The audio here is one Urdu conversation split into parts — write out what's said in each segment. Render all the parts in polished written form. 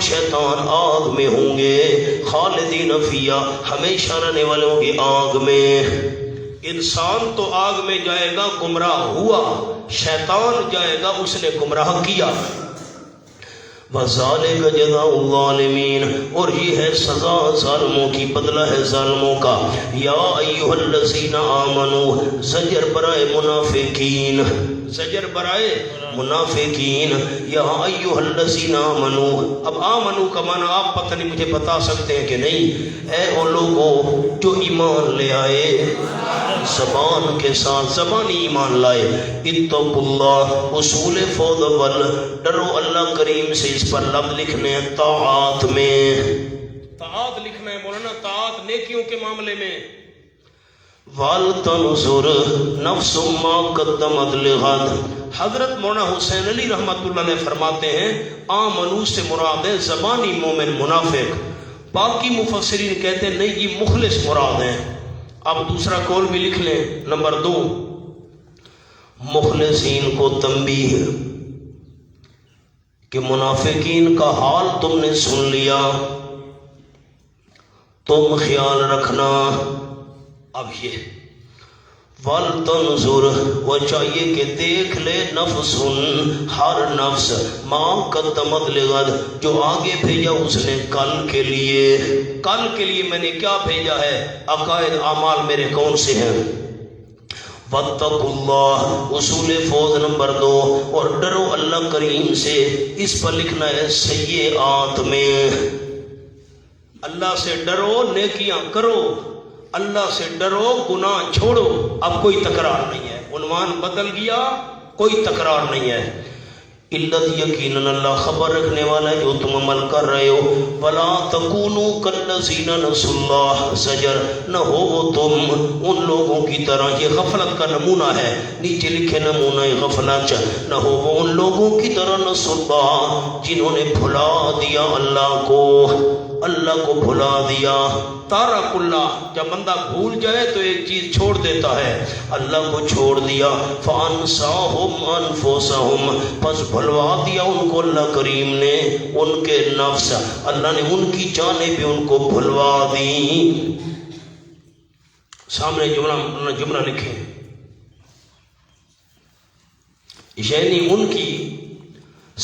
شیطان آگ میں ہوں گے، خالدین فیہا ہمیشہ رہنے والے ہوں گے آگ میں۔ انسان تو آگ میں جائے گا گمراہ ہوا، شیطان جائے گا اس نے گمراہ کیا۔ وَذَلِكَ جَزَاءُ الظَّالِمِينَ اور یہ ہے سزا ظالموں کی، بدلہ ہے ظالموں کا۔ یا ایھا الذین آمنوا زجر برائے منافقین، زجر برائے منافقین۔ یا ایھا الذین آمنوا، اب آمنو کا معنی آپ پتہ نہیں مجھے بتا سکتے ہیں کہ نہیں؟ اے وہ لوگوں جو ایمان لے آئے زبان کے ساتھ، زبانی ایمان لائے، اتقوا اللہ اصول فوض ول، ڈرو اللہ کریم سے۔ اس پر لفظ لکھنے ہیں طاعات میں، طاعات لکھنا ہے مولانا، طاعات نیکیوں کے معاملے میں۔ وَلْتَنْظُرْ نَفْسٌ مَا قَدَّمَتْ لِغَدٍ، حضرت مولانا حسین علی رحمۃ اللہ علیہ فرماتے ہیں آمنو سے مراد ہے زبانی مومن منافق، باقی مفسرین کہتے ہیں نہیں یہ مخلص مراد ہیں۔ اب دوسرا قول بھی لکھ لیں، نمبر 2، مخلصین کو تنبیہ کہ منافقین کا حال تم نے سن لیا، تم خیال رکھنا۔ اب یہ وَلْتَنْظُرْ وہ چاہیے کہ دیکھ لے نفس ہر نفس ما قدمت لغد جو آگے بھیجا اس نے کل کے لیے، کل کے لیے میں نے کیا بھیجا ہے، عقائد اعمال میرے کون سے ہیں۔ وَاتَّقُوا اللَّهَ اصول فوز نمبر 2 اور ڈرو اللہ کریم سے۔ اس پر لکھنا ہے سیئات میں، اللہ سے ڈرو نیکیاں کرو، اللہ سے ڈرو گناہ چھوڑو۔ اب کوئی تکرار نہیں ہے، عنوان بدل گیا، کوئی تکرار نہیں ہے۔ علت یقیناً اللہ خبر رکھنے والا ہے جو تم عمل کر رہے ہو۔ وَلَا تَكُونُوا كَالَّذِينَ نَسُوا اللَّهَ زجر، نہ ہو وہ تم ان لوگوں کی طرح، یہ غفلت کا نمونہ ہے، نیچے لکھے نمونہ غفلت، نہ ہو وہ ان لوگوں کی طرح نسوا اللہ جنہوں نے بھلا دیا اللہ کو، اللہ کو بھلا دیا۔ تارک اللہ، جب بندہ بھول جائے تو ایک چیز چھوڑ دیتا ہے، اللہ کو چھوڑ دیا۔ فَأَنْسَاهُمْ أَنفُسَهُمْ پس بھلوا دیا ان کو اللہ کریم نے ان کے نفس، اللہ نے ان کی جانیں بھی ان کو بھلوا دی۔ سامنے جملہ لکھیں، یعنی ان کی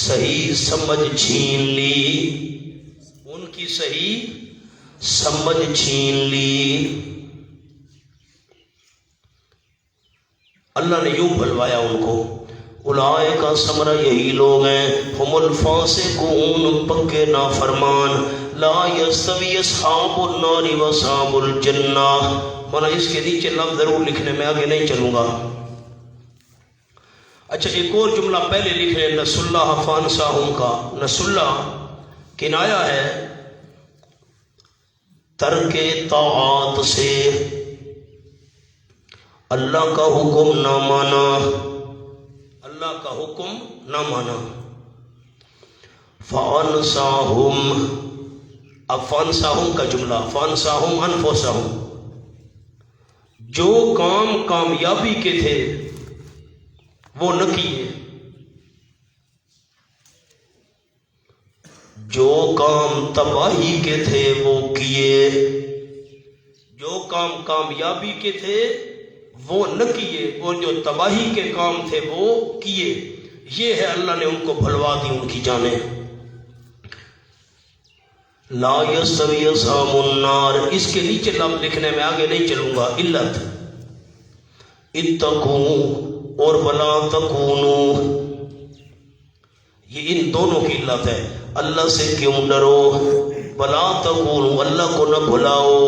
صحیح سمجھ چھین لی، ان کی صحیح سمجھ چھین لی، اللہ نے یوں بھلوایا ان کو۔ اولئک کا ثمرہ یہی لوگ ہیں، ہم الفاسقون پکے نافرمان، لا یستوی اصحاب النار و اصحاب الجنہ۔ مانا اس کے نیچے لفظ ضرور لکھنے میں آگے نہیں چلوں گا۔ اچھا ایک اور جملہ پہلے لکھ لیں، نسوا اللہ فانساہم کا، نسوا اللہ کنایا ہے ترک طاعات سے، اللہ کا حکم نہ مانا، اللہ کا حکم نہ مانا۔ فانساہم، اب فانساہم کا جملہ، فانساہم انفسہم، جو کام کامیابی کے تھے وہ نہ کیے، جو کام تباہی کے تھے وہ کیے، جو کام کامیابی کے تھے وہ نہ کیے، اور جو تباہی کے کام تھے وہ کیے۔ یہ ہے اللہ نے ان کو بھلوا دی ان کی جانیں۔ لا یستوی اصحاب النار، اس کے نیچے لفظ لکھنے میں آگے نہیں چلوں گا۔ علت اتقوا اور ولا تکونوا، یہ ان دونوں کی علت ہے۔ اللہ سے کیوں ڈرو، ولا تکونوا اللہ کو نہ بھلاؤ،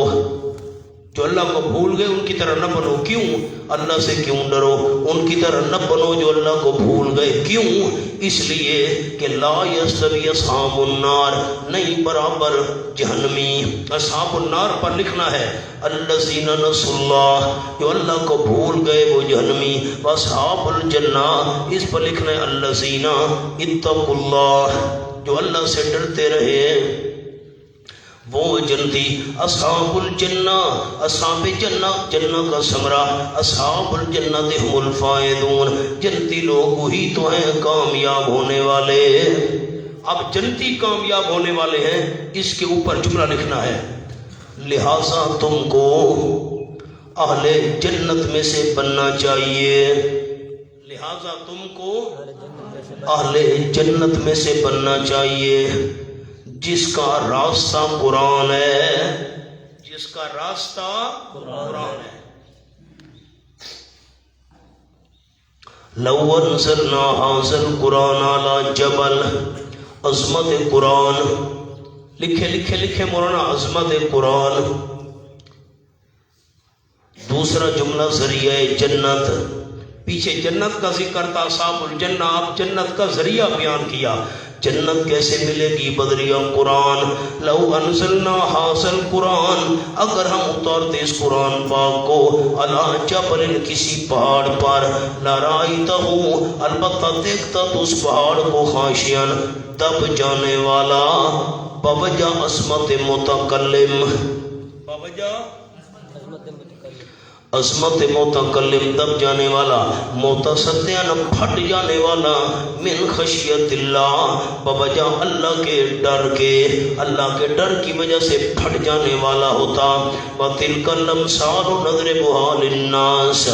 جو اللہ کو بھول گئے ان کی طرح نہ بنو۔ کیوں؟ اللہ سے کیوں ڈرو، ان کی طرح نہ بنو جو اللہ کو بھول گئے۔ کیوں؟ اس لیے کہ لا یستوی اصحاب النار، نہیں برابر جہنمی۔ اصحاب النار پر لکھنا ہے الذین نسوا اللہ، جو اللہ کو بھول گئے وہ جہنمی۔ واصحاب الجنہ، اس پر لکھنا ہے الذین اتقوا اللہ، جو اللہ سے ڈرتے رہے وہ جنتی۔ اصحاب الجنہ، اصحاب جنہ، جنہ کا ثمرہ، اصحاب الجنہ ہم الفائزون، جنتی لوگ وہی تو ہیں کامیاب ہونے والے۔ اب جنتی کامیاب ہونے والے ہیں، اس کے اوپر جملہ لکھنا ہے، لہٰذا تم کو اہل جنت میں سے بننا چاہیے، لہٰذا تم کو اہل جنت میں سے بننا چاہیے، جس کا راستہ قرآن ہے، جس کا راستہ قرآن ہے۔ لو انزلنا هذا القرآن على جبل، عظمت قرآن، لکھے مولانا، عظمت قرآن۔ دوسرا جملہ ذریعہ جنت، پیچھے جنت کا ذکر تھا، صاحب الجنہ، اب جنت کا ذریعہ بیان کیا، جنت کیسے ملے گی؟ بدریہ قرآن۔ لو انزلنا هذا القرآن، اگر ہم اتارتے اس قرآن پاک کو، علی جبل، کسی پہاڑ پر، لرأیتہ، البتہ دیکھتا تو اس پہاڑ کو، خاشعا، دب جانے والا، بوجہ عظمت متکلم، بوجہ عظمت متکلم، دب جانے والا، متصدعاً، پھٹ جانے والا، من خشیت اللہ، بوجہ اللہ کے ڈر کے، اللہ کے ڈر کی وجہ سے پھٹ جانے والا ہوتا۔ وَتِلْكَ الْأَمْثَالُ نَضْرِبُهَا لِلنَّاسِ،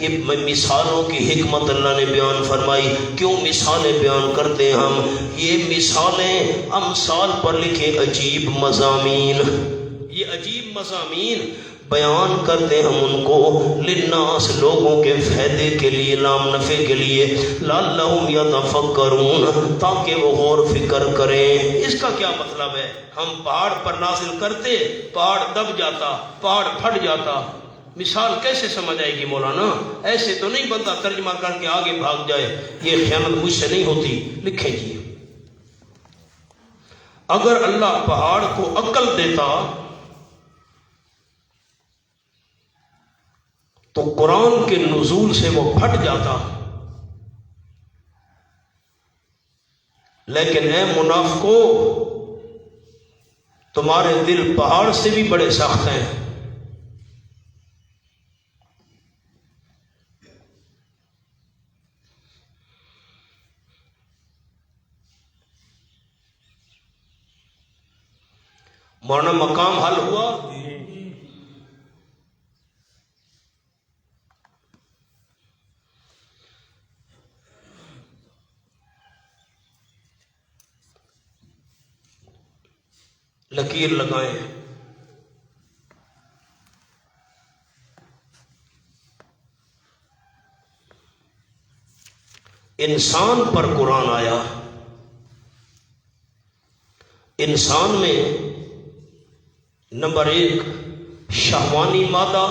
یہ مثالوں کی حکمت اللہ نے بیان فرمائی۔ کیوں مثالیں بیان کرتے ہم؟ یہ مثالیں امثال پر لکھے عجیب مضامین، یہ عجیب مضامین بیان کرتے ہم ان کو، للناس، لوگوں کے فائدے کے لیے، لام نفع کے لیے، لعلہم یتفکرون، تاکہ وہ غور فکر کریں۔ اس کا کیا مطلب ہے؟ ہم پہاڑ پر نازل کرتے، پہاڑ دب جاتا، پہاڑ پھٹ جاتا، مثال کیسے سمجھ آئے گی مولانا؟ ایسے تو نہیں بندہ ترجمہ کر کے آگے بھاگ جائے، یہ خیانت مجھ سے نہیں ہوتی۔ لکھیں جی، اگر اللہ پہاڑ کو عقل دیتا تو قرآن کے نزول سے وہ پھٹ جاتا، لیکن اے منافقو، تمہارے دل پہاڑ سے بھی بڑے سخت ہیں۔ مولانا مقام حل ہوا؟ لکیر لگائیں۔ انسان پر قرآن آیا، انسان میں نمبر 1 شہوانی مادہ،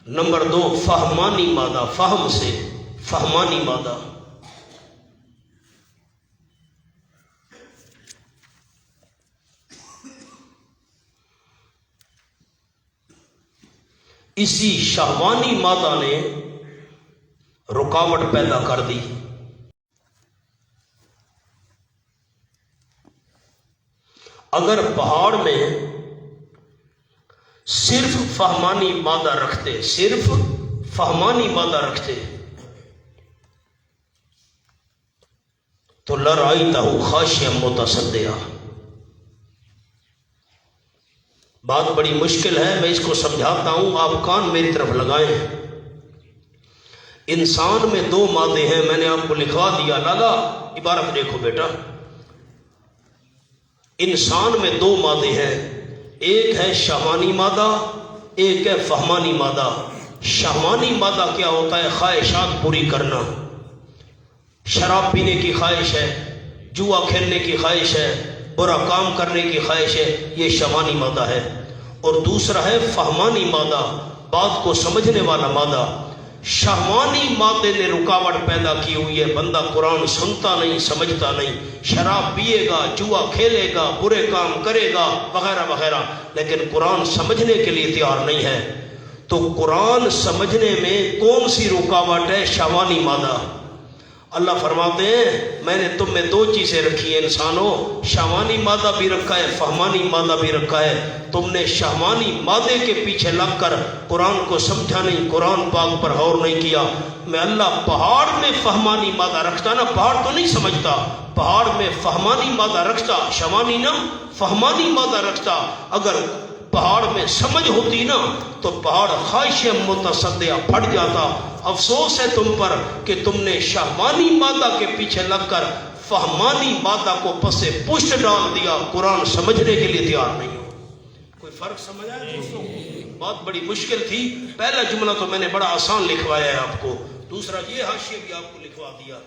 نمبر 2 فہمانی مادہ، فہم سے فہمانی مادہ۔ اسی شہوانی مادہ نے رکاوٹ پیدا کر دی۔ اگر پہاڑ میں صرف فہمانی مادہ رکھتے، صرف فہمانی مادہ رکھتے، تو لرأیتہ خاشعا متصدعا۔ بات بڑی مشکل ہے، میں اس کو سمجھاتا ہوں، آپ کان میری طرف لگائیں۔ انسان میں 2 مادے ہیں، میں نے آپ کو لکھوا دیا، لالا عبارت دیکھو بیٹا، انسان میں 2 مادے ہیں، ایک ہے شہوانی مادہ، ایک ہے فہمانی مادہ۔ شہوانی مادہ کیا ہوتا ہے؟ خواہشات پوری کرنا، شراب پینے کی خواہش ہے، جوا کھیلنے کی خواہش ہے، برا کام کرنے کی خواہش ہے، یہ شہوانی مادہ ہے۔ اور دوسرا ہے فہمانی مادہ، بات کو سمجھنے والا مادہ۔ شہوانی مادے نے رکاوٹ پیدا کی ہوئی ہے، بندہ قرآن سنتا نہیں، سمجھتا نہیں، شراب پیے گا، جوا کھیلے گا، برے کام کرے گا، وغیرہ وغیرہ، لیکن قرآن سمجھنے کے لیے تیار نہیں ہے۔ تو قرآن سمجھنے میں کون سی رکاوٹ ہے؟ شہوانی مادہ۔ اللہ فرماتے ہیں میں نے تم میں دو چیزیں رکھی ہیں انسانوں، شہوانی مادہ بھی رکھا ہے، فہمانی مادہ بھی رکھا ہے۔ تم نے شہوانی مادے کے پیچھے لگ کر قرآن کو سمجھا نہیں، قرآن پاک پر غور نہیں کیا۔ میں اللہ پہاڑ میں فہمانی مادہ رکھتا نا، پہاڑ تو نہیں سمجھتا، پہاڑ میں فہمانی مادہ رکھتا، شہوانی نہ فہمانی مادہ رکھتا۔ اگر پہاڑ میں سمجھ ہوتی نا تو پہاڑ خواہش متصدیہ پھٹ جاتا۔ افسوس ہے تم پر کہ تم نے شہوانی مادہ کے پیچھے لگ کر فہمانی مادہ کو پسے پشت ڈال دیا، قرآن سمجھنے کے لیے تیار نہیں ہو۔ کوئی فرق سمجھ آیا دوستوں؟ بات بڑی مشکل تھی۔ پہلا جملہ تو میں نے بڑا آسان لکھوایا ہے آپ کو، دوسرا یہ حاشیہ بھی آپ کو لکھوا دیا۔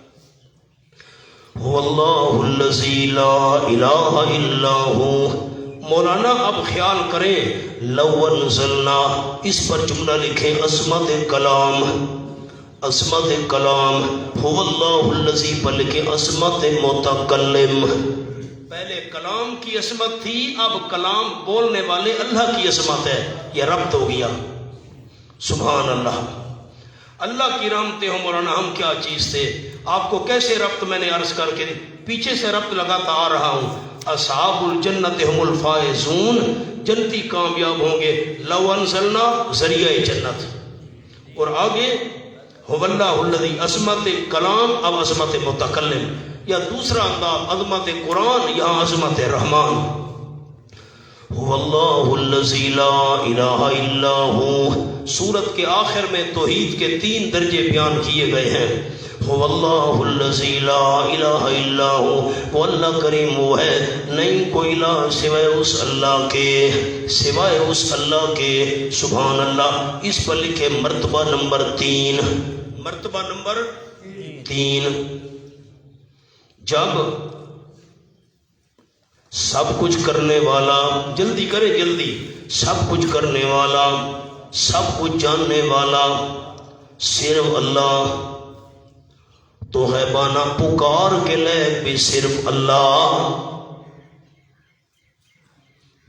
هو اللہ الذی لا الہ الا ہو۔ مولانا اب خیال کریں، لو انزلنا، اس پر جملہ لکھیں عظمت کلام، عظمت کلام، هو اللہ الذی پر لکھیں عظمت متکلم۔ پہلے کلام کی عظمت تھی، اب کلام بولنے والے اللہ کی عظمت ہے، یہ ربط ہو گیا۔ سبحان اللہ، اللہ کی رحمتیں ہوں مولانا، ہم کیا چیز تھے۔ آپ کو کیسے ربط میں نے عرض کر کے پیچھے سے ربط لگاتا آ رہا ہوں۔ اصحاب الجنت ہم الفائزون، جنتی کامیاب ہوں گے۔ لو انزلنا ذریعہ جنت، اور آگے هو اللہ الذی، عظمت کلام، اب عظمت متکلم، یا دوسرا انداز عظمت قرآن، یہاں عظمت رحمان۔ هو اللہ الذی لا الہ الا ہو۔ سورت کے آخر میں توحید کے 3 درجے بیان کیے گئے ہیں۔ هو اللہ الذی لا الہ الا ہو، وہ اللہ کریم وہ ہے، نہیں کوئی الہ سوائے اس اللہ کے، سوائے اس اللہ کے۔ سبحان اللہ، اس پر لکھے مرتبہ نمبر 3، مرتبہ نمبر 3۔ جب سب کچھ کرنے والا، جلدی کرے جلدی، سب کچھ کرنے والا، سب کچھ جاننے والا صرف اللہ، تو غیبانہ پکار کے لے بھی صرف اللہ۔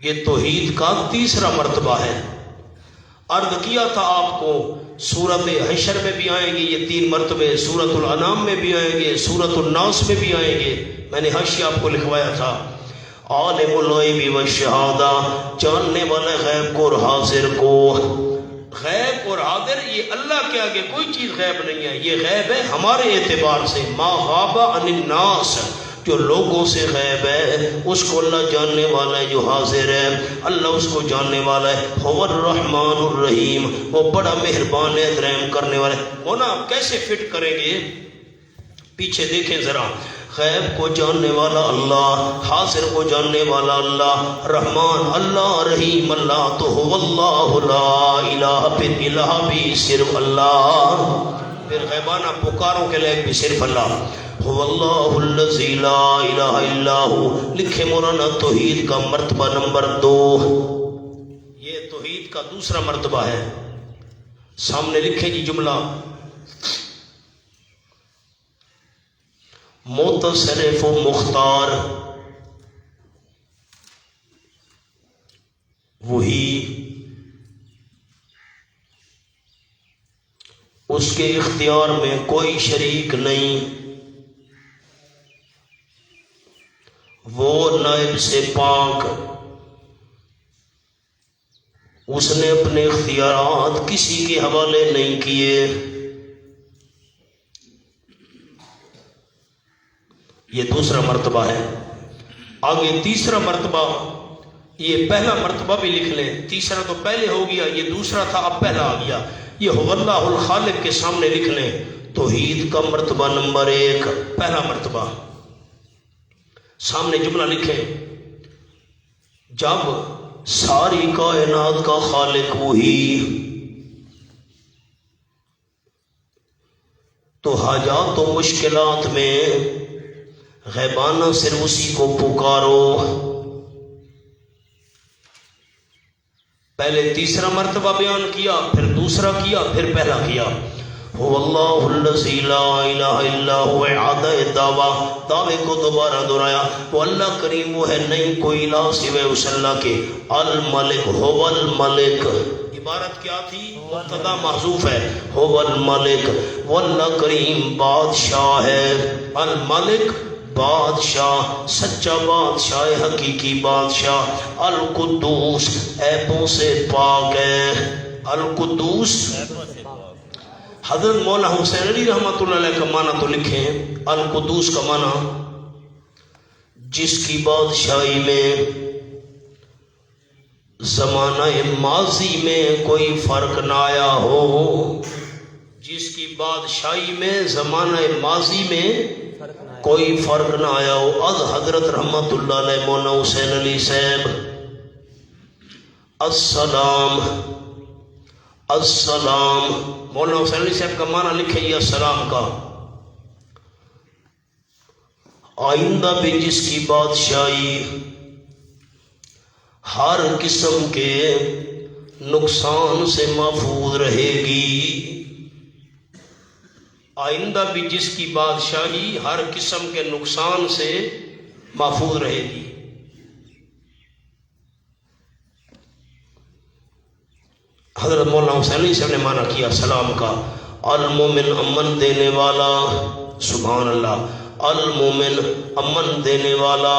یہ توحید کا تیسرا مرتبہ ہے۔ عرض کیا تھا آپ کو، سورت حشر میں بھی آئیں گے یہ 3 مرتبے، سورت الانعام میں بھی آئیں گے، سورت الناس میں بھی آئیں گے۔ میں نے حاشیہ آپ کو لکھوایا تھا، عالم الغیب والشہادہ، جاننے والے غیب کو اور حاضر کو۔ غیب اور حاضر، یہ اللہ کے آگے کوئی چیز غیب نہیں ہے، یہ غیب ہے ہمارے اعتبار سے۔ ما غاب عن الناس، جو لوگوں سے غیب ہے اس کو اللہ جاننے والا ہے، جو حاضر ہے اللہ اس کو جاننے والا ہے۔ هو الرحمن الرحیم، وہ بڑا مہربان ہے، رحم کرنے والا ہے۔ وہ نا کیسے فٹ کریں گے، پیچھے دیکھیں ذرا۔ غیب کو جاننے والا اللہ، حاضر کو جاننے والا اللہ، رحمان اللہ، رحیم اللہ، تو هو اللہ لا الہ، پھر الہ بھی صرف اللہ، پھر غیبانہ پکاروں کے لئے بھی صرف اللہ۔ هو اللہ الذی لا الہ الا ہو، لکھے مولانا توحید کا مرتبہ نمبر 2، یہ توحید کا دوسرا مرتبہ ہے۔ سامنے لکھے جی جملہ، متصرف و مختار، وہی اس کے اختیار میں کوئی شریک نہیں، وہ نائب سے پاک، اس نے اپنے اختیارات کسی کے حوالے نہیں کیے۔ یہ دوسرا مرتبہ ہے۔ آگے تیسرا مرتبہ، یہ پہلا مرتبہ بھی لکھ لیں، تیسرا تو پہلے ہو گیا، یہ دوسرا تھا اب پہلا آ گیا۔ یہ هو اللہ الخالق کے سامنے لکھ لیں، توحید کا مرتبہ نمبر 1، پہلا مرتبہ۔ سامنے جملہ لکھیں، جب ساری کائنات کا خالق وہی، تو حاجات و مشکلات میں غیبانہ صرف اسی کو پکارو۔ پہلے تیسرا مرتبہ بیان کیا، پھر دوسرا کیا، پھر پہلا کیا۔ هو اللہ الذی لا الہ الا هو، اعادہ دعویٰ، دعوے کو دوبارہ دہرایا، وہ اللہ کریم وہ ہے، نہیں کوئی الہ سوائے اس اللہ کے۔ الملک، هو الملک، عبارت کیا تھی؟ مبتدا محذوف ہے. هو الملک، واللہ کریم بادشاہ ہے. الملک بادشاہ، سچا بادشاہ، حقیقی بادشاہ. القدوس عیبوں سے پاک ہے. القدوس. حضرت مولا حسین علی رحمۃ اللہ علیہ کا معنی تو لکھے ہیں. القدوس کا معنی جس کی بادشاہی میں زمانہ ماضی میں کوئی فرق نہ آیا ہو. جس کی بادشاہی میں زمانہ ماضی میں کوئی فرق نہ آیا ہو. از حضرت رحمت اللہ علیہ مولانا حسین علی صاحب. السلام. السلام مولانا حسین علی صاحب کا معنی لکھے یہ السلام کا. آئندہ بھی جس کی بادشاہی ہر قسم کے نقصان سے محفوظ رہے گی. آئندہ بھی جس کی بادشاہی ہر قسم کے نقصان سے محفوظ رہے گی. حضرت مولانا حسین علی صاحب نے معنی کیا سلام کا. المومن امن دینے والا. سبحان اللہ. المومن امن دینے والا.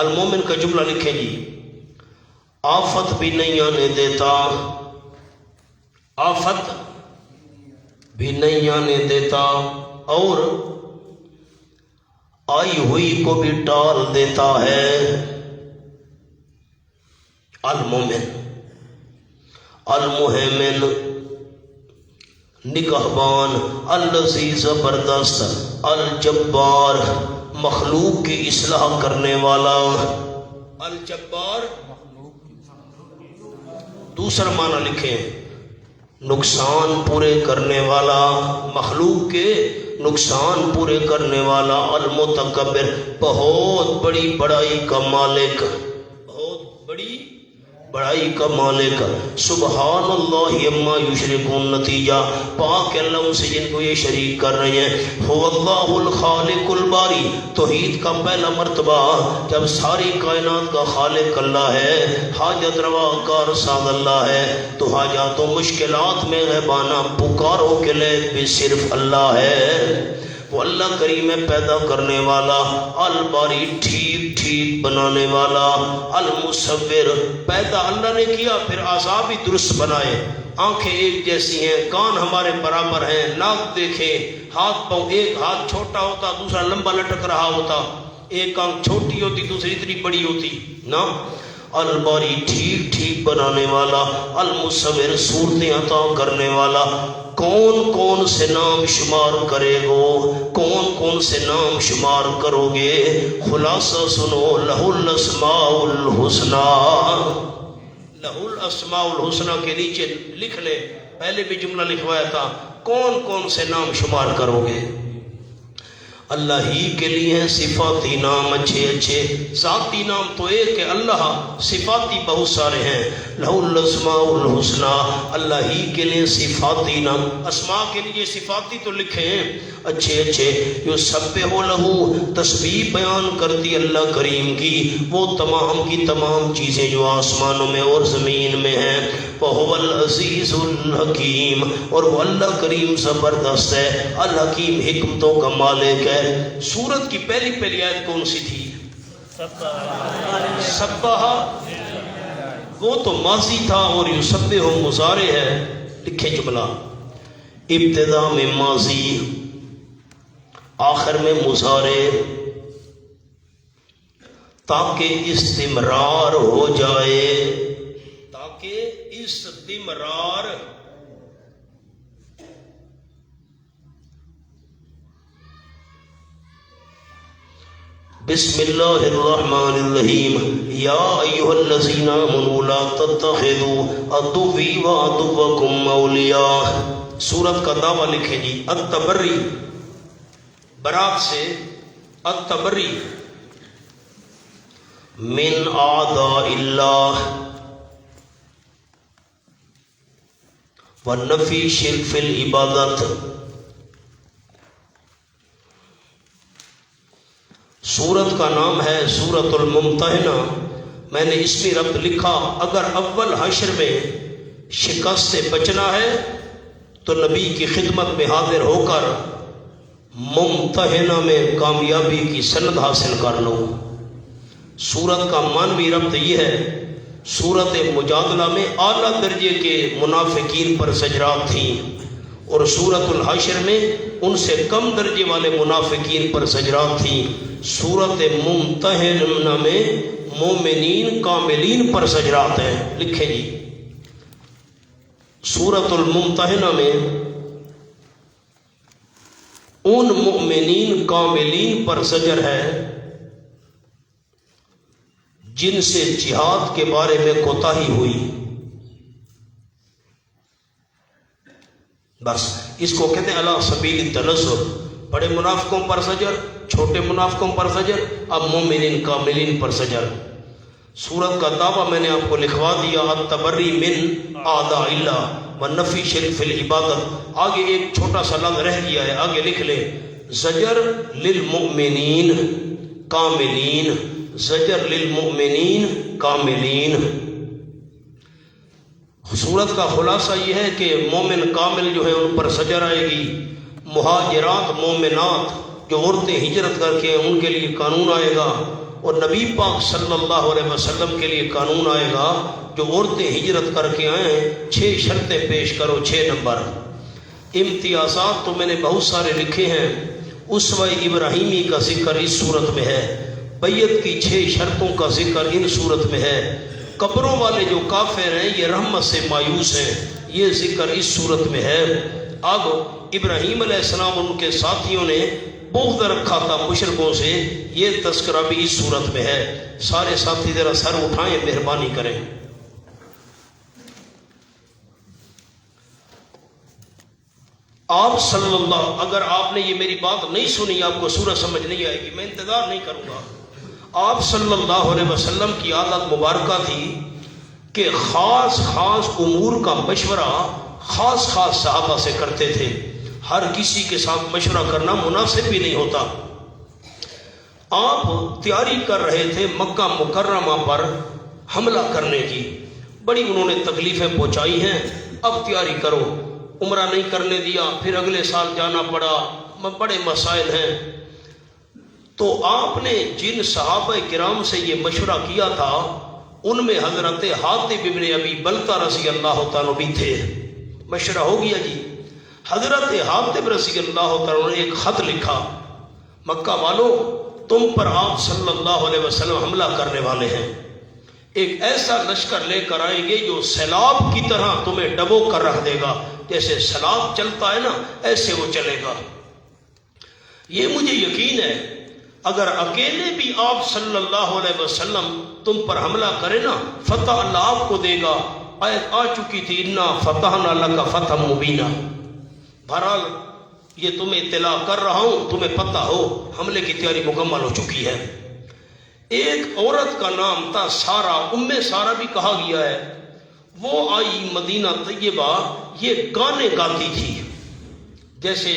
المومن کا جملہ لکھیں جی. آفت بھی نہیں آنے دیتا. آفت بھی نہیں آنے دیتا اور آئی ہوئی کو بھی ٹال دیتا ہے. المومن. المہمن نگہبان. الذی زبردست. الجبار مخلوق کی اصلاح کرنے والا. الجبار دوسرا معنی لکھیں نقصان پورے کرنے والا. مخلوق کے نقصان پورے کرنے والا. المتکبر بہت بڑی بڑائی کا مالک. بہت بڑی بڑائی کا مالک. سبحان اللہ اما یشرکون. نتیجہ پاک اللہ سے جن کو یہ شریک کر رہے ہیں. هو اللہ الخالق الباری. توحید کا پہلا مرتبہ جب ساری کائنات کا خالق اللہ ہے، حاجت روا کار ساز اللہ ہے، تو حاجات و مشکلات میں غیبانہ پکاروں کے لیے بھی صرف اللہ ہے. وہ اللہ کریم پیدا کرنے والا. الباری ٹھیک ٹھیک بنانے والا. المصور پیدا اللہ نے کیا پھر اعضاء بھی درست بنائے. آنکھیں ایک جیسی ہیں، کان ہمارے برابر ہیں، ناک دیکھیں، ہاتھ پاؤں. ایک ہاتھ چھوٹا ہوتا دوسرا لمبا لٹک رہا ہوتا، ایک آنکھ چھوٹی ہوتی دوسری اتنی بڑی ہوتی نا. الباری ٹھیک ٹھیک بنانے والا. المصور صورتیں عطا کرنے والا. کون کون سے نام شمار کرے گو، کون کون سے نام شمار کرو گے؟ خلاصہ سنو. لہ الاسماء الحسنی. لہ الاسماء الحسنی کے نیچے لکھ لے، پہلے بھی جملہ لکھوایا تھا. کون کون سے نام شمار کرو گے؟ اللہ ہی کے لیے ہیں صفاتی نام اچھے اچھے. ذاتی نام تو ایک ہے اللہ، صفاتی بہت سارے ہیں. لہ الاسماء الحسنی اللہ ہی کے لیے صفاتی نام. اسماء کے لیے صفاتی تو لکھے ہیں اچھے اچھے. یسبح لہ تسبیح بیان کرتی اللہ کریم کی وہ تمام کی تمام چیزیں جو آسمانوں میں اور زمین میں ہیں. وہو العزیز الحکیم اور وہ اللہ کریم زبردست ہے، الحکیم حکمتوں کا مالک ہے. سورت کی پہلی پہلی آیت کون سی تھی؟ سبح. وہ تو ماضی تھا اور یسبح مضارع ہے. لکھیں جملہ ابتدا میں ماضی آخر میں مضارع تاکہ استمرار ہو جائے. تاکہ استمرار. بسم اللہ الرحمن الرحیم. یا ایھا الذین آمنوا لا تتخذوا عدوی وعدوکم اولیاء. سورت کا دعویٰ لکھیں جی. التبری برات سے. التبری من اعداء اللہ والنفی شرک فی العبادت. سورت کا نام ہے سورت الممتحنہ. میں نے اس میں ربط لکھا اگر اول حشر میں شکست سے بچنا ہے تو نبی کی خدمت میں حاضر ہو کر ممتحنہ میں کامیابی کی سند حاصل کر لو۔ سورت کا معنوی ربط یہ ہے، سورت مجادلہ میں اعلیٰ درجے کے منافقین پر زجرات تھیں، اور سورت الحشر میں ان سے کم درجے والے منافقین پر زجرات تھیں۔ سورت ممتحنہ میں مومنین کاملین پر زجرات ہیں۔ لکھیں جی، سورت الممتحنہ میں ان مومنین کاملین پر زجر ہے جن سے جہاد کے بارے میں کوتاہی ہوئی۔ بس اس کو کہتے ہیں علی سبیل التنزل، بڑے منافقوں پر زجر، چھوٹے منافقوں پر زجر، اب مومنین کاملین پر زجر۔ سورت کا دعویٰ میں نے آپ کو لکھوا دیا، التبری من اعداء اللہ ونفی شرک فی العبادت۔ آگے ایک چھوٹا سا لفظ رہ گیا ہے، آگے لکھ لیں، زجر للمؤمنین کاملین، زجر للمؤمنین کاملین۔ سورت کا خلاصہ یہ ہے کہ مومن کامل جو ہے ان پر زجر آئے گی، مہاجرات مومنات جو عورتیں ہجرت کر کے ان کے لیے قانون آئے گا، اور نبی پاک صلی اللہ علیہ وسلم کے لیے قانون آئے گا جو عورتیں ہجرت کر کے آئیں 6 شرطیں پیش کرو۔ 6 نمبر امتیازات تو میں نے بہت سارے لکھے ہیں، اسوہ ابراہیمی کا ذکر اس صورت میں ہے، بیعت کی 6 شرطوں کا ذکر ان صورت میں ہے، قبروں والے جو کافر ہیں یہ رحمت سے مایوس ہیں، یہ ذکر اس صورت میں ہے۔ اب ابراہیم علیہ السلام ان کے ساتھیوں نے بغض رکھا تھا مشرکوں سے، یہ تذکرہ بھی اس صورت میں ہے۔ سارے ساتھی ذرا سر اٹھائیں، مہربانی کریں۔ آپ صلی اللہ، اگر آپ نے یہ میری بات نہیں سنی، آپ کو سورہ سمجھ نہیں آئے گی، میں انتظار نہیں کروں گا۔ آپ صلی اللہ علیہ وسلم کی عادت مبارکہ تھی کہ خاص خاص امور کا مشورہ خاص خاص صحابہ سے کرتے تھے، ہر کسی کے ساتھ مشورہ کرنا مناسب بھی نہیں ہوتا۔ آپ تیاری کر رہے تھے مکہ مکرمہ پر حملہ کرنے کی، بڑی انہوں نے تکلیفیں پہنچائی ہیں، اب تیاری کرو۔ عمرہ نہیں کرنے دیا، پھر اگلے سال جانا پڑا، بڑے مسائل ہیں۔ تو آپ نے جن صحابہ کرام سے یہ مشورہ کیا تھا ان میں حضرت حاطب ابن ابی بلتہ رضی اللہ تعالیٰ بھی تھے۔ مشورہ ہو گیا جی، حضرت حاطب رضی اللہ تعالیٰ نے ایک خط لکھا، مکہ والوں تم پر آپ صلی اللہ علیہ وسلم حملہ کرنے والے ہیں، ایک ایسا لشکر لے کر آئیں گے جو سیلاب کی طرح تمہیں ڈبو کر رکھ دے گا، جیسے سیلاب چلتا ہے نا ایسے وہ چلے گا۔ یہ مجھے یقین ہے اگر اکیلے بھی آپ صلی اللہ علیہ وسلم تم پر حملہ کرے نا، فتح اللہ آپ کو دے گا۔ آیت آ چکی تھی، انا فتحنا لک فتحا مبینا۔ بہرحال یہ تمہیں اطلاع کر رہا ہوں، تمہیں پتہ ہو حملے کی تیاری مکمل ہو چکی ہے۔ ایک عورت کا نام تھا سارہ، سارہ بھی کہا گیا ہے، وہ آئی مدینہ طیبہ، یہ گانے گاتی تھی، جیسے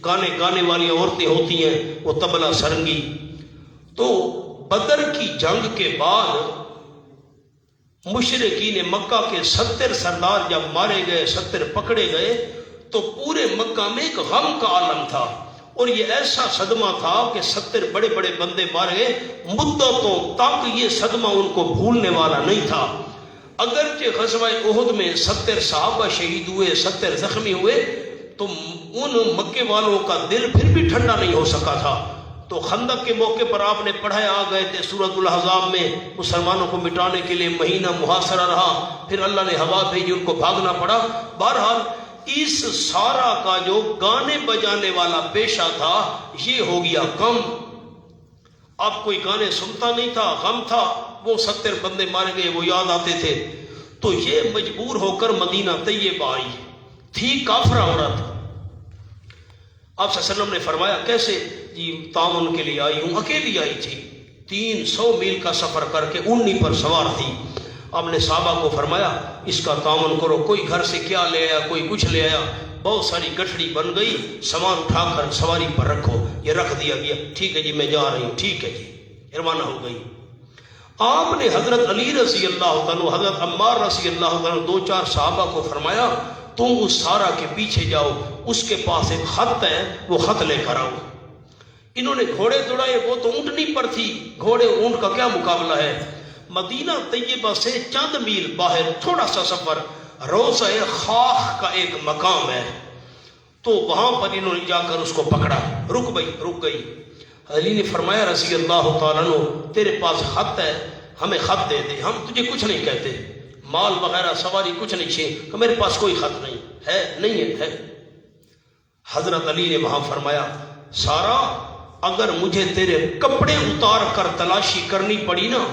گانے گانے والی عورتیں ہوتی ہیں، وہ طبلہ سرنگی۔ تو بدر کی جنگ کے بعد مشرکین مکہ کے 70 سردار جب مارے گئے، 70 پکڑے گئے، تو پورے مکہ میں ایک غم کا عالم تھا، اور یہ ایسا صدمہ تھا کہ 70 بڑے بڑے بندے مارے گئے، مدتوں تک یہ صدمہ ان کو بھولنے والا نہیں تھا۔ اگرچہ غزوہ احد میں 70 صحابہ شہید ہوئے، 70 زخمی ہوئے، تو ان مکے والوں کا دل پھر بھی ٹھنڈا نہیں ہو سکا تھا۔ تو خندق کے موقع پر آپ نے پڑھائے، آ گئے تھے سورۃ الاحزاب میں، مسلمانوں کو مٹانے کے لیے مہینہ محاصرہ رہا، پھر اللہ نے ہوا بھیجی، ان کو بھاگنا پڑا۔ بہرحال اس سارا کا جو گانے بجانے والا پیشہ تھا یہ ہو گیا کم، اب کوئی گانے سنتا نہیں تھا، غم تھا، وہ 70 بندے مارے گئے وہ یاد آتے تھے۔ تو یہ مجبور ہو کر مدینہ طیبہ آئی، تھی کافرہ عورت۔ آپ صلی اللہ علیہ وسلم نے فرمایا کیسے؟ جی تعاون کے لیے آئی ہوں، اکیلی آئی تھی، 300 میل کا سفر کر کے اونی پر سوار تھی۔ آپ نے صحابہ کو فرمایا اس کا تعاون کرو، کوئی گھر سے کیا لے آیا، کوئی کچھ لے آیا، بہت ساری گٹھڑی بن گئی، سامان اٹھا کر سواری پر رکھو، یہ رکھ دیا گیا، ٹھیک ہے جی میں جا رہی ہوں، ٹھیک ہے جی، روانہ ہو گئی۔ آپ نے حضرت علی رضی اللہ تعالیٰ حضرت عمار رضی اللہ تعالیٰ 2-4 صحابہ کو فرمایا تم اس سارا کے پیچھے جاؤ، اس کے پاس ایک خط ہے، وہ خط لے کر آؤ۔ انہوں نے گھوڑے دوڑائے، وہ تو اونٹنی پر تھی، گھوڑے اونٹ کا کیا مقابلہ ہے۔ مدینہ طیبہ سے چند میل باہر تھوڑا سا سفر روضہ خاخ کا ایک مقام ہے، تو وہاں پر انہوں نے جا کر اس کو پکڑا، رک گئی۔ علی نے فرمایا رضی اللہ تعالیٰ عنہ تیرے پاس خط ہے، ہمیں خط دے دے، ہم تجھے کچھ نہیں کہتے، مال وغیرہ سواری کچھ نہیں چھے، کہ میرے پاس کوئی خط نہیں ہے۔ حضرت علی نے وہاں فرمایا سارا اگر مجھے تیرے کپڑے اتار کر تلاشی کرنی پڑی نا،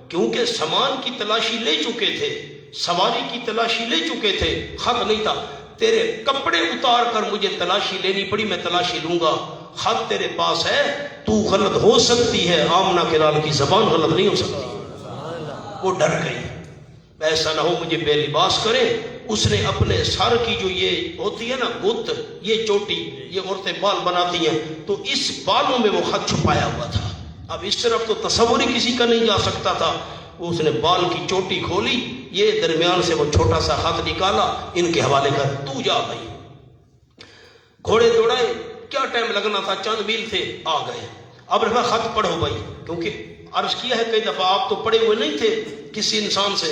کیونکہ سامان کی تلاشی لے چکے تھے، سواری کی تلاشی لے چکے تھے، خط نہیں تھا، تیرے کپڑے اتار کر مجھے تلاشی لینی پڑی، میں تلاشی لوں گا۔ خط تیرے پاس ہے، تو غلط ہو سکتی ہے، آمنہ کے لال کی زبان غلط نہیں ہو سکتی۔ وہ ڈر گئی، ایسا نہ ہو مجھے بے لباس کرے۔ اس نے اپنے سر کی جو یہ ہوتی ہے نا گت، یہ چوٹی، یہ عورتیں بال بناتی ہیں، تو اس بالوں میں وہ خط چھپایا ہوا تھا۔ اب اس طرف تو تصور ہی کسی کا نہیں جا سکتا تھا۔ اس نے بال کی چوٹی کھولی، یہ درمیان سے وہ چھوٹا سا خط نکالا، ان کے حوالے کر، تو جا بھائی۔ گھوڑے دوڑائے، کیا ٹائم لگنا تھا، چند میل تھے، آ گئے۔ اب رہا خط پڑھو بھائی، کیونکہ عرض کیا ہے کئی دفعہ آپ تو پڑھے ہوئے نہیں تھے کسی انسان سے۔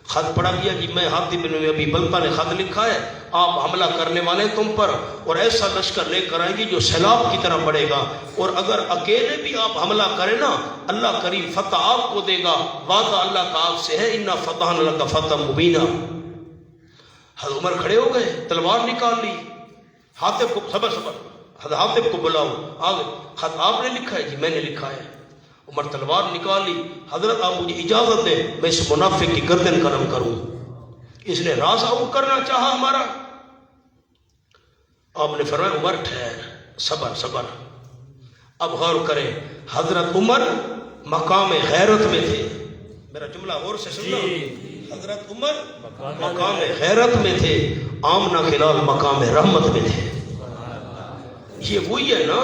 خط پڑھا دیا جی، میں حاتب بن ابی بلتہ نے خط لکھا ہے، آپ حملہ کرنے والے تم پر، اور ایسا لشکر لے کر آئیں گے جو سیلاب کی طرح بڑھے گا، اور اگر اکیلے بھی آپ حملہ کریں نا، اللہ کریم فتح آپ کو دے گا، وعدہ اللہ کا آپ سے ہے، انا فتحنا لک فتحا مبینا۔ حضرت عمر کھڑے ہو گئے، تلوار نکال لی، حاتب کو صبر حاتب کو بلاؤ، آگے خط آپ نے لکھا ہے جی میں نے لکھا ہے۔ عمر تلوار نکال لی، حضرت آپ مجھے اجازت دیں میں اس منافق کی گردن قلم کروں، اس نے راز آؤٹ کرنا چاہا ہمارا۔ آپ نے فرمایا عمر ٹھہر، صبر۔ اب غور کریں، حضرت عمر مقام غیرت میں تھے، میرا جملہ غور سے سننا، حضرت عمر مقام غیرت میں تھے، آمنہ خلال مقام رحمت میں تھے۔ یہ وہی ہے نا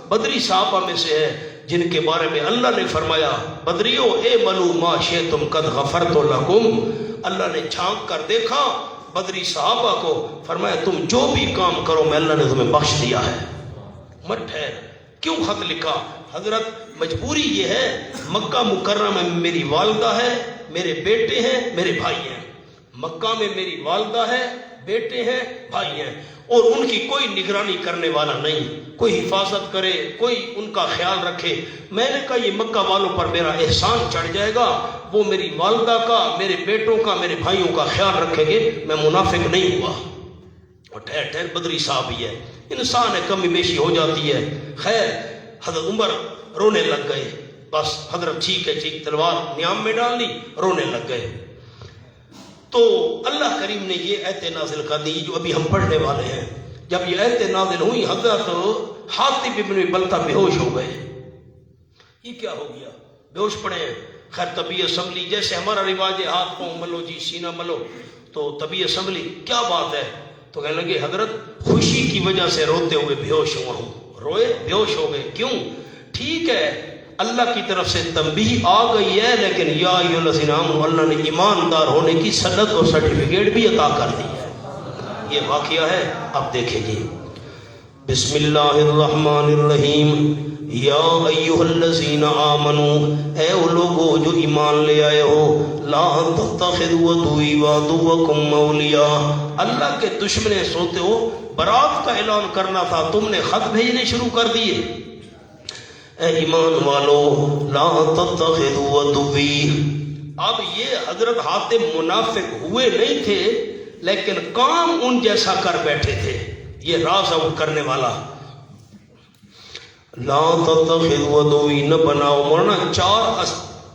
بدری صحابہ میں سے ہے جن کے بارے میں اللہ نے فرمایا بدریو اے ملو ما شئتم قد غفرت لکم۔ اللہ نے جھانک کر دیکھا بدری صحابہ کو، فرمایا تم جو بھی کام کرو میں اللہ نے تمہیں بخش دیا ہے۔ مت ٹھہر، کیوں خط لکھا؟ حضرت مجبوری یہ ہے، مکہ مکرمہ میں میری والدہ ہے، میرے بیٹے ہیں، میرے بھائی ہیں، مکہ میں میری والدہ ہے، بیٹے ہیں، بھائی ہیں، اور ان کی کوئی نگرانی کرنے والا نہیں، کوئی حفاظت کرے، کوئی ان کا خیال رکھے۔ میں نے کہا یہ مکہ والوں پر میرا احسان چڑھ جائے گا، وہ میری والدہ کا، میرے بیٹوں کا، میرے بھائیوں کا خیال رکھیں گے، میں منافق نہیں ہوا۔ اور ٹھہر بدری صاحب ہی ہے، انسان ہے، کمی بیشی ہو جاتی ہے۔ خیر حضرت عمر رونے لگ گئے، بس حضرت ٹھیک ہے تلوار نیام میں ڈال لی، رونے لگ گئے۔ تو اللہ کریم نے یہ آیت نازل کر دی جو ابھی ہم پڑھنے والے ہیں۔ جب یہ آیت نازل ہوئی حضرت حاتب بن بلتہ بے ہوش ہو گئے۔ یہ کیا ہو گیا؟ بے ہوش پڑے ہیں۔ خیر طبی اسمبلی، جیسے ہمارا رواج ہے ہاتھ پاؤں ملو جی، سینہ ملو، تو طبی اسمبلی کیا بات ہے؟ تو کہنے لگے حضرت خوشی کی وجہ سے روتے ہوئے بے ہوش ہوا ہوں۔ روئے، بے ہوش ہو گئے، کیوں؟ ٹھیک ہے اللہ کی طرف سے تنبیہ آ گئی ہے، لیکن یا ایھا الذین آمنوا اللہ نے ایماندار ہونے کی سند اور سرٹیفکیٹ بھی عطا کر دی ہے۔ یہ واقعہ ہے، اب دیکھیں گے۔ بسم اللہ الرحمن الرحیم۔ یا ایھا الذین آمنوا، اے وہ لوگو جو ایمان لے آئے ہو، لا تتخذوا عدوی وعدوکم اولیاء، اللہ کے دشمنے سوتے ہو، برات کا اعلان کرنا تھا، تم نے خط بھیجنے شروع کر دیے۔ اے ایمان والو لا تتخذوا عدوی۔ اب یہ حضرت حاتب منافق ہوئے نہیں تھے، لیکن کام ان جیسا کر بیٹھے تھے، یہ راز آؤٹ کرنے والا۔ لا تتخذوا عدوی، نہ بناؤ، ورنہ 4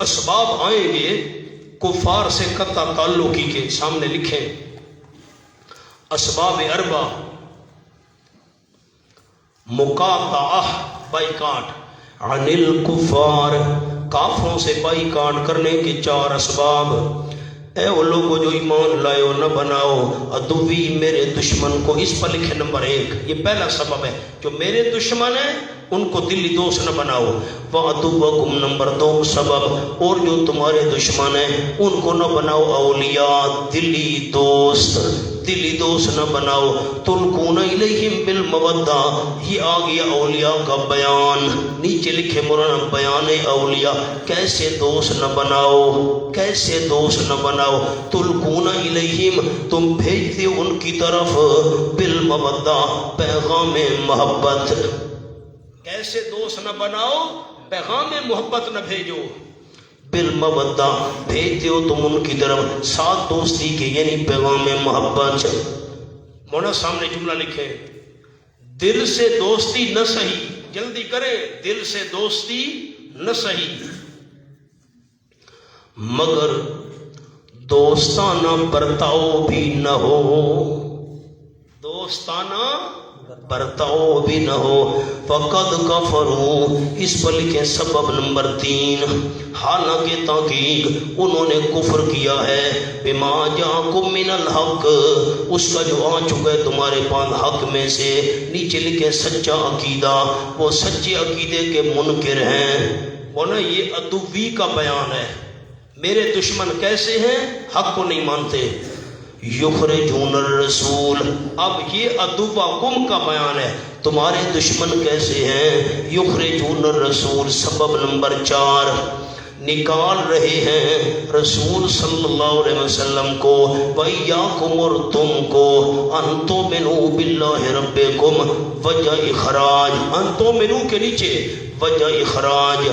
اسباب آئیں گے کفار سے قطع تعلقی کے، سامنے لکھیں اسباب 4، مقاطعہ بائیکاٹ، عن الکفار، کافروں سے بائیکاٹ کرنے کے 4 اسباب، اے وہ لوگوں جو ایمان لائے ہو نہ بناؤ عدوی میرے دشمن کو. اس پر لکھے نمبر 1، یہ پہلا سبب ہے. جو میرے دشمن ہیں ان کو دلی دوست نہ بناؤ. وعدوکم نمبر 2 سبب، اور جو تمہارے دشمن ہیں ان کو نہ بناؤ اولیاء، دلی دوست. دلی دوست نہ بناؤ. تلقون الیہم بالمودہ، یہ آ گیا اولیاء کا بیان. نیچے لکھے مولانا بیان اولیاء. کیسے دوست نہ بناؤ، کیسے دوست نہ بناؤ. تلقون الیہم، تم بھیجتے ان کی طرف بالمودہ، پیغام محبت. کیسے دوست نہ بناؤ، پیغام محبت نہ بھیجو. بالمودہ، بھیجتے ہو تم ان کی طرف ساتھ دوستی کے، یعنی پیغام محبت. مولانا سامنے جملہ لکھے، دل سے دوستی نہ سہی. جلدی کریں، دل سے دوستی نہ سہی مگر دوستانہ برتاؤ بھی نہ ہو. دوستانہ برتاؤ بھی نہ ہو. فقد کفروا، اس پر لکھے سبب نمبر 3، حالانکہ تحقیق انہوں نے کفر کیا ہے بما جاءکم من الحق، اس کا جو آ چکا ہے تمہارے پاس حق میں سے. نیچے لکھے سچا عقیدہ، وہ سچے عقیدے کے منکر ہیں. وہ نا یہ عدوی کا بیان ہے. میرے دشمن کیسے ہیں؟ حق کو نہیں مانتے. یخرجون الرسول، اب یہ عدوکم کا بیان ہے. تمہارے دشمن کیسے ہیں؟ یخرجون الرسول، سبب نمبر 4، نکال رہے ہیں رسول صلی اللہ علیہ وسلم کو. وَإِيَّاكُمْ، اور تم کو، أَن تُؤْمِنُوا بِاللَّهِ رَبِّكُمْ، وجہ اخراج. أَن تُؤْمِنُوا کے نیچے وجہ اخراج.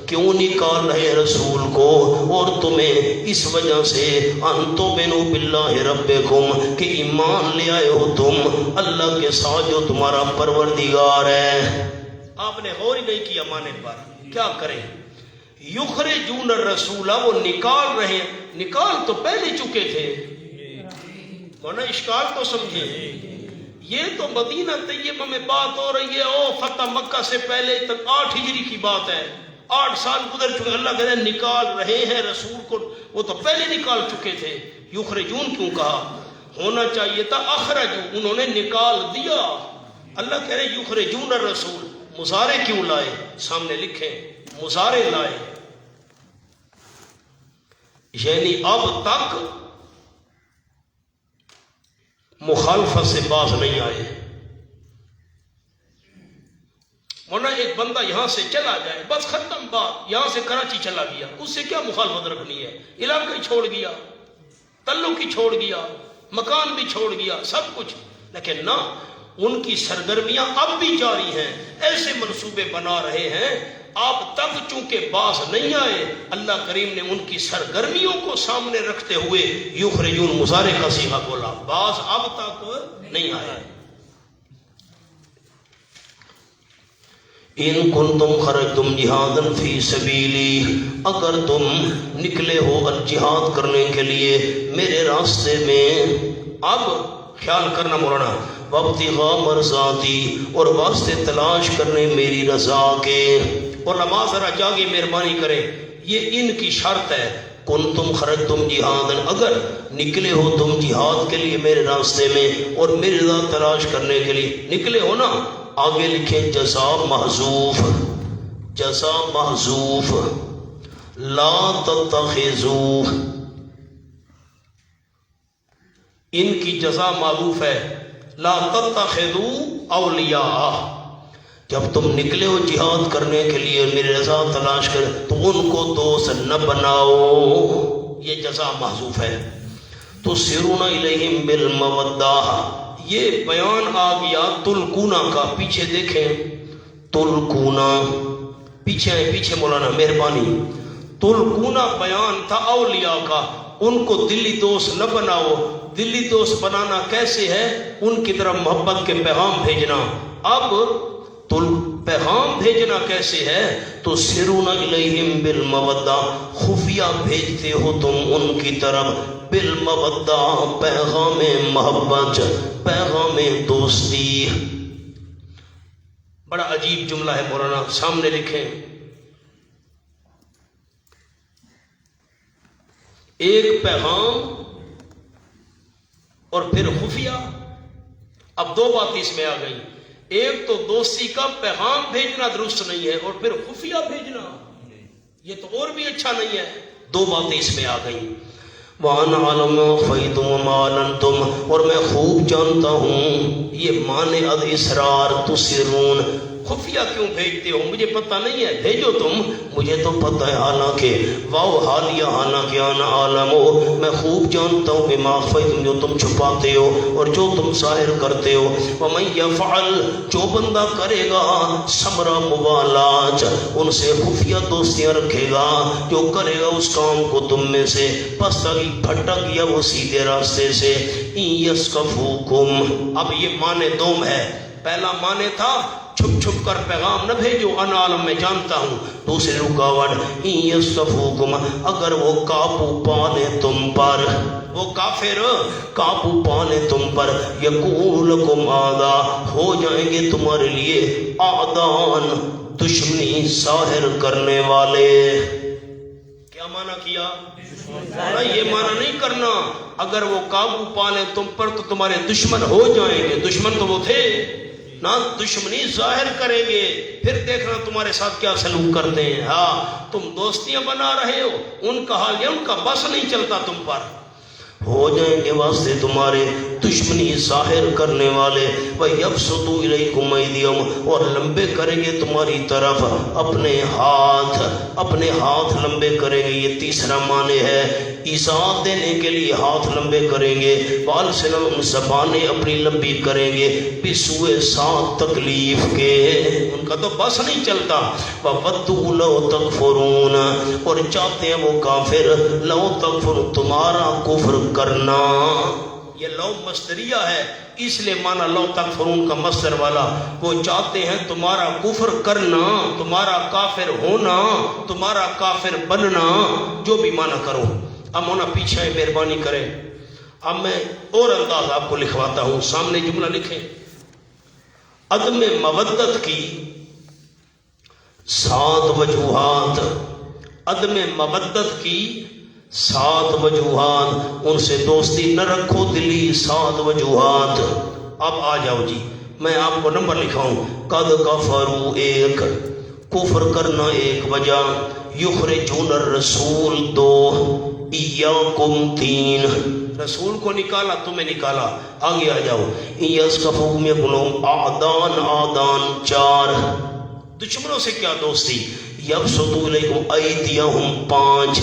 کیوں نکال رہے رسول کو اور تمہیں؟ اس وجہ سے ان تؤمنوا باللہ ربکم، کہ ایمان لے آئے ہو تم اللہ کے ساتھ جو تمہارا پروردگار ہے. آپ نے غور ہی نہیں کیا معنی پر. کیا کریں؟ یخرجون الرسول، وہ نکال رہے. نکال تو پہلے چکے تھے. مولانا اشکال تو سمجھے، یہ تو مدینہ طیبہ میں بات ہو رہی ہے. او فتح مکہ سے پہلے 8 ہجری کی بات ہے. 8 سال گزر چکے. اللہ کہتے ہیں نکال رہے ہیں رسول کو. وہ تو پہلے نکال چکے تھے. یخرجون کیوں کہا؟ ہونا چاہیے تھا اخرجو، انہوں نے نکال دیا. اللہ کہہ رہے یخرجون الرسول. مضارع کیوں لائے؟ سامنے لکھیں مضارع لائے، یعنی اب تک مخالفت سے باز نہیں آئے. ورنہ ایک بندہ یہاں سے چلا جائے بس ختم بات، یہاں سے کراچی چلا گیا، اس سے کیا مخالفت رکھنی ہے؟ علاقہ ہی چھوڑ گیا، تعلق ہی چھوڑ گیا، مکان بھی چھوڑ گیا، سب کچھ. لیکن نہ، ان کی سرگرمیاں اب بھی جاری ہیں. ایسے منصوبے بنا رہے ہیں. اب تک چونکہ باز نہیں آئے، اللہ کریم نے ان کی سرگرمیوں کو سامنے رکھتے ہوئے یخرجون مضارع کا صیغہ بولا. باز اب تک نہیں آئے. ان کنتم خرجتم جہادا فی سبیلی، اگر تم نکلے ہو جہاد کرنے کے لیے میرے راستے میں. اب خیال کرنا مولانا، وابتغاء مرضاتی، اور واسطے تلاش کرنے میری رضا کے. علماء ذرا جاگے مہربانی کریں، یہ ان کی شرط ہے. کنتم خرجتم جہادا، اگر نکلے ہو تم جہاد کے لیے میرے راستے میں اور میری رضا تلاش کرنے کے لیے نکلے ہو نا. آگے لکھیں جزا محذوف، جزا محذوف. لا تتخذوا، ان کی جزا معروف ہے. لا تتخذوا اولیاء، جب تم نکلے ہو جہاد کرنے کے لیے میری رضا تلاش کر تو ان کو دوست نہ بناؤ. یہ جزا محذوف ہے. تسرون الیہم بالمودہ، یہ بیان آ گیا تلقونا کا. پیچھے دیکھیں تلقونا، پیچھے مولانا مہربانی. تلقونا بیان تھا اولیاء کا، ان کو دلی دوست نہ بناؤ. دلی دوست بنانا کیسے ہے؟ ان کی طرف محبت کے پیغام بھیجنا. اب پیغام بھیجنا کیسے ہے؟ تو سرون الیہم بالمودہ، خفیہ بھیجتے ہو تم ان کی طرف بالمودہ، پیغام محبت، پیغام دوستی. بڑا عجیب جملہ ہے مولانا، سامنے لکھیں. ایک پیغام اور پھر خفیہ. اب دو بات اس میں آ گئی. ایک تو دوستی کا پیغام بھیجنا درست نہیں ہے، اور پھر خفیہ بھیجنا یہ تو اور بھی اچھا نہیں ہے. دو باتیں اس میں آ گئی. وَأَنَا عَلَمُ مَا أَخْفَيْتُمْ وَمَا أَعْلَنْتُمْ، اور میں خوب جانتا ہوں. یہ معنی الاسرار تسرون، خفیہ کیوں بھیجتے ہو؟ مجھے پتہ نہیں ہے، بھیجو تم، مجھے تو پتہ ہے. حالانکہ واو حالیہ، حالانکہ انا عالم، میں خوب جانتا ہوں بما اخفیتم، جو تم چھپاتے ہو اور جو تم ظاہر کرتے ہو. ومن یفعل، جو بندہ کرے گا ثمرہ موالات، ان سے خفیہ دوستیاں رکھے گا، جو کرے گا اس کام کو تم میں سے، پس بھٹک گیا وہ سیدھے راستے سے. یسکفوکم، اب یہ معنی دوم ہے. پہلا معنی تھا چھپ چھپ کر پیغام نہ بھیجو، انا عالم میں جانتا ہوں. دوسری رکاوٹ یسکفوکم، اگر وہ قابو پالے تم پر، وہ کافر قابو پالے تم پر، یکون لکم اعدا، ہو جائیں گے تمہارے لیے اعدان، دشمنی ظاہر کرنے والے. کیا معنی کیا؟ یہ معنی نہیں کرنا اگر وہ قابو پالیں تم پر تو تمہارے دشمن ہو جائیں گے. دشمن تو وہ تھے نا، دشمنی ظاہر کریں گے، پھر دیکھنا تمہارے ساتھ کیا سلوک کرتے ہیں. ہاں تم دوستیاں بنا رہے ہو، ان کا حال یہ، ان کا بس نہیں چلتا تم پر. ہو جائیں گے واسطے تمہارے دشمنی ظاہر کرنے والے. وَيَبْسُطُوا إِلَيْكُمْ أَيْدِيَهُمْ، اور لمبے کریں گے تمہاری طرف اپنے ہاتھ، اپنے ہاتھ لمبے کریں گے. یہ تیسرا معنی ہے، ایذا دینے کے لیے ہاتھ لمبے کریں گے. وَأَلْسِنَتَهُمْ، زبانیں اپنی لمبی کریں گے، بِسُوءِ ساتھ تکلیف کے، ان کا تو بس نہیں چلتا. وَوَدُّوا لَوْ تَكْفُرُونَ، اور چاہتے ہیں وہ کافر لَوْ تَكْفُرُونَ، تمہارا کفر کرنا. یہ لو مصدریہ ہے، اس لیے مانا لو تکفرون کا مصدر والا. وہ چاہتے ہیں تمہارا کفر کرنا، تمہارا کافر ہونا، تمہارا کافر بننا، جو بھی مانا کرو. اب ہونا پیچھے مہربانی کریں. اب میں اور انداز آپ کو لکھواتا ہوں، سامنے جملہ لکھیں. عدم مودت کی 7 وجوہات، عدم مودت کی 7 وجوہات، ان سے دوستی نہ رکھو دلی 7 وجوہات. اب آ جاؤ جی، میں آپ کو نمبر لکھاؤں. قد کفروا، ایک کفر کرنا ایک وجہ. یخرجون الرسول 2، ایاکم 3، رسول کو نکالا تمہیں نکالا. آگے آ جاؤ. یسکفوکم یکونوا اعدان، اعدان 4، دشمنوں سے کیا دوستی. یبسطوا الیکم ایدیہم 5،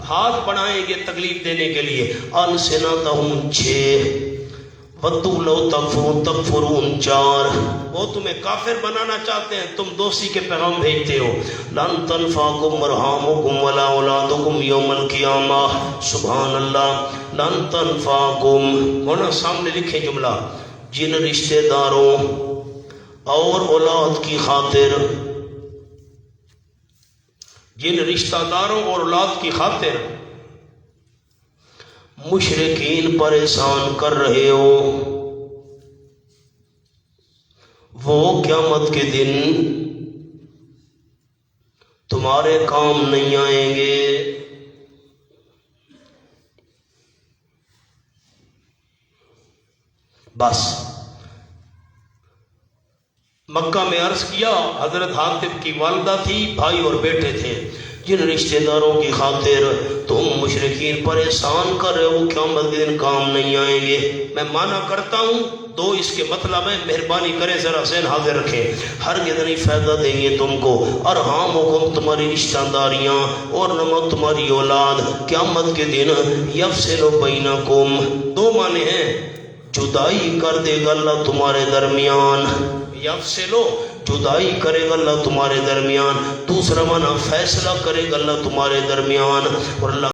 ہاتھ بڑھائیں گے تکلیف دینے کے لیے. السنتہم 6، ودوا لو تکفرون 4، وہ تمہیں کافر بنانا چاہتے ہیں، تم دوستی کے پیغام بھیجتے ہو. لن تنفعکم ارحامکم ولا اولادکم یوم القیامہ، سبحان اللہ. لن تنفعکم، ہونا سامنے لکھے جملہ، جن رشتہ داروں اور اولاد کی خاطر، جن رشتہ داروں اور اولاد کی خاطر مشرکین پریشان کر رہے ہو، وہ قیامت کے دن تمہارے کام نہیں آئیں گے. بس مکہ میں عرض کیا، حضرت حاتب کی والدہ تھی، بھائی اور بیٹے تھے. جن رشتہ داروں کی خاطر تم مشرکین پریشان کر رہے ہو، قیامت کے دن کام نہیں آئیں گے. میں معنی کرتا ہوں 2 اس کے مطلب ہے، مہربانی کریں ذرا ذہن حاضر رکھیں. ہرگز نہیں فائدہ دیں گے تم کو. ارحامکم، تمہاری رشتہ داریاں، اور نمت تمہاری اولاد، قیامت کے دن یفصل بینکم. 2 معنی ہیں، جدائی کر دے گا اللہ تمہارے درمیان. یفصلو، جدائی کرے گا اللہ تمہارے درمیان. دوسرا معنی فیصلہ کرے گا اللہ تمہارے درمیان. اور اللہ